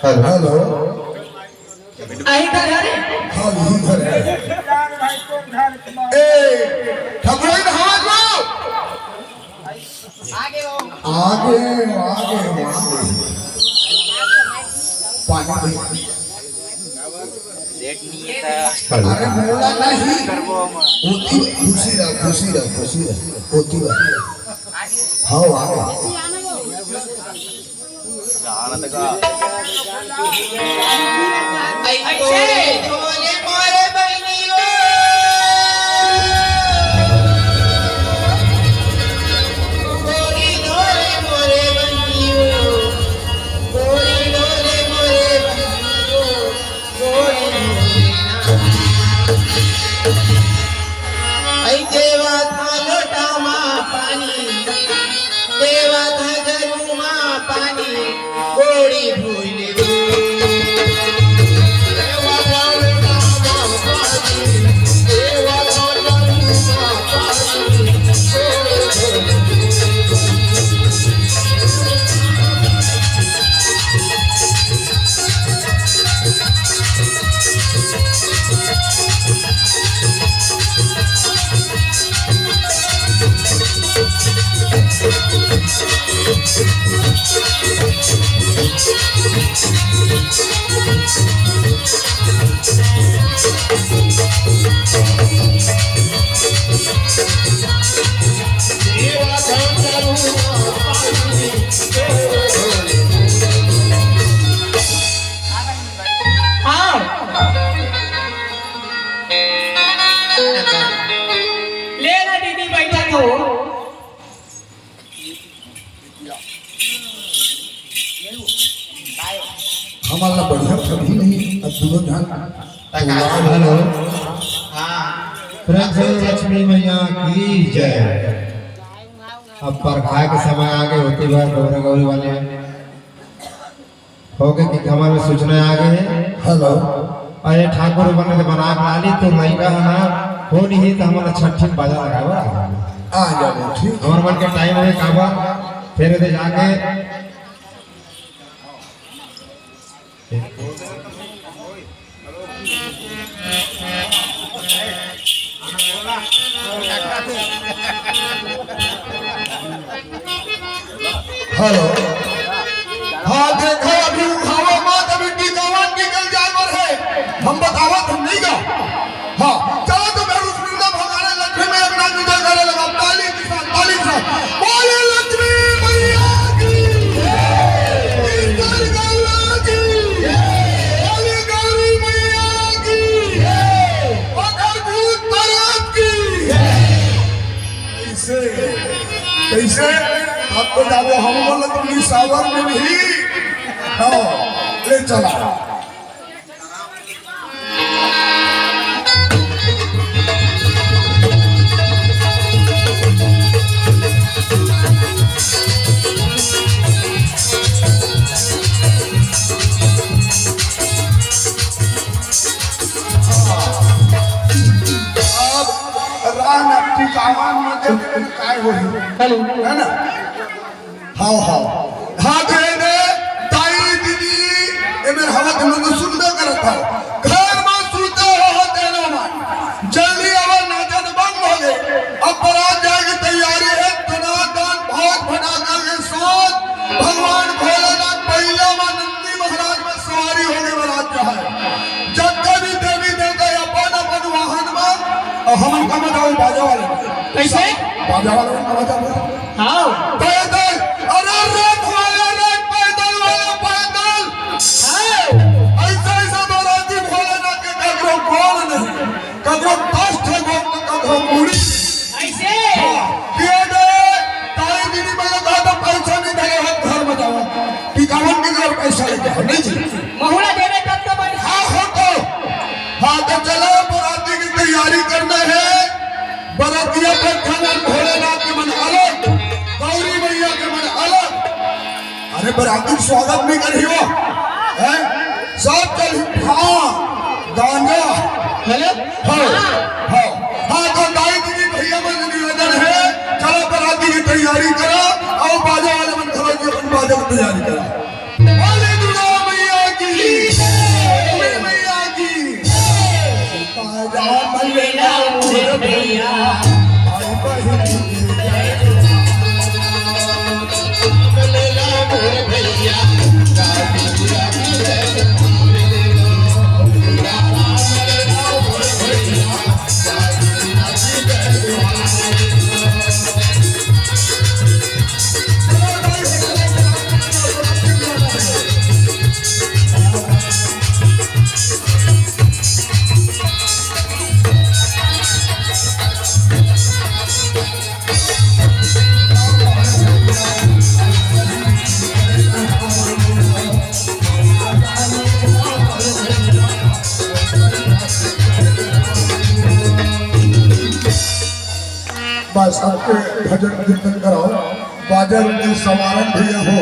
Hello आई घर है हाँ यही घर है ए ठाकुर हाथ लो आगे हो आगे आगे पानी अरे बोला नहीं होती खुशी रह होती हाँ आगे ऐसे ढोले मोरे बहनियों गोरी ढोले मोरे बहनियों गोरी ढोले मोरे बहनियों गोरी ऐ देवा था लोटामा पानी देवा था जरूमा पानी गोरी भूले लेना दीदी बैठा तो हमारा बढ़िया कभी नहीं अब दोनों ध्यान हेलो हाँ प्रभु लक्ष्मी मैया की जय। अब परखा के समय आगे होते हुए गौरा गौरी वाले हो गए कि हमारे में सूचना आ गई है। हेलो अरे ठाकुर बने तो बना डाली तो लड़का है ना हो नहीं तो हमारा छठ बाजा लगावा आ जाओ ठीक हमारे मन के टाइम है काबा फिर इधर जाके हेलो हाँ देखो अभी उठाओ मत अभी टिकावन निकल जावर है हम बतावत हम नहीं गा हाँ चलो तो मैं उस वृंदा भगाने लक्ष्मी में अपना विजय करे लगा ताली के साथ बोले लक्ष्मी मैया की ईश्वर गौरा की बोले गौरी मैया की अद्भुत परम की कैसे कैसे आपको जाओ हम बोले तुम सावर में भी हाँ ले चला रान अपनी कामान में जब काय हो है ना हाँ हाँ हाँ कहे दे ताई दीदी ये मेरे हवा तुम लोग सुनते करत था घर में सुनते हो तेरे में जल्दी आवाज नाचन बंद हो गए अब बारात जाएगी तैयारी है धनाधन भाग बना करके सोच भगवान भोलेनाथ पहले नंदी महाराज में सवारी होने बारात जो है जब कभी देवी देवता अपन अपन वाहन में हम का बताओ बाजा वाले कैसे बाजा वाले का बताओ हाँ पैदल अरे रथ वाले रथ पैदल वाले पैदल ऐसा ऐसा बाराती भोलेनाथ के कदरों कौन नहीं कदरों कष्ट है कदरों पूरी ऐसे किए गए ताई दीदी मैंने कहा था पैसा नहीं देगा हम घर में जाओ टिकावन के घर पैसा लेके आओ नहीं जी महुड़ा देवे तब तो बड़ी हाँ हो तो चलो बाराती की तैयारी करना है बारातिया पर खाना भोलेनाथ के मन अलग गौरी मैया के मन अलग अरे बराती स्वागत नहीं करी हो हैं सब चल हाँ गांजा हेलो हाँ हाँ हाँ तो दाई दीदी भैया मन निवेदन है चलो बराती की तैयारी करो और बाजा वाले मन खबर की अपन बाजा की तैयारी करो बोले दुर्गा मैया मोर भैया भाई बहन की जय लेला मोर भैया गाड़ी बुरा की जय बस आपके भजन कीर्तन कराओ बाजार में सवारन भी हो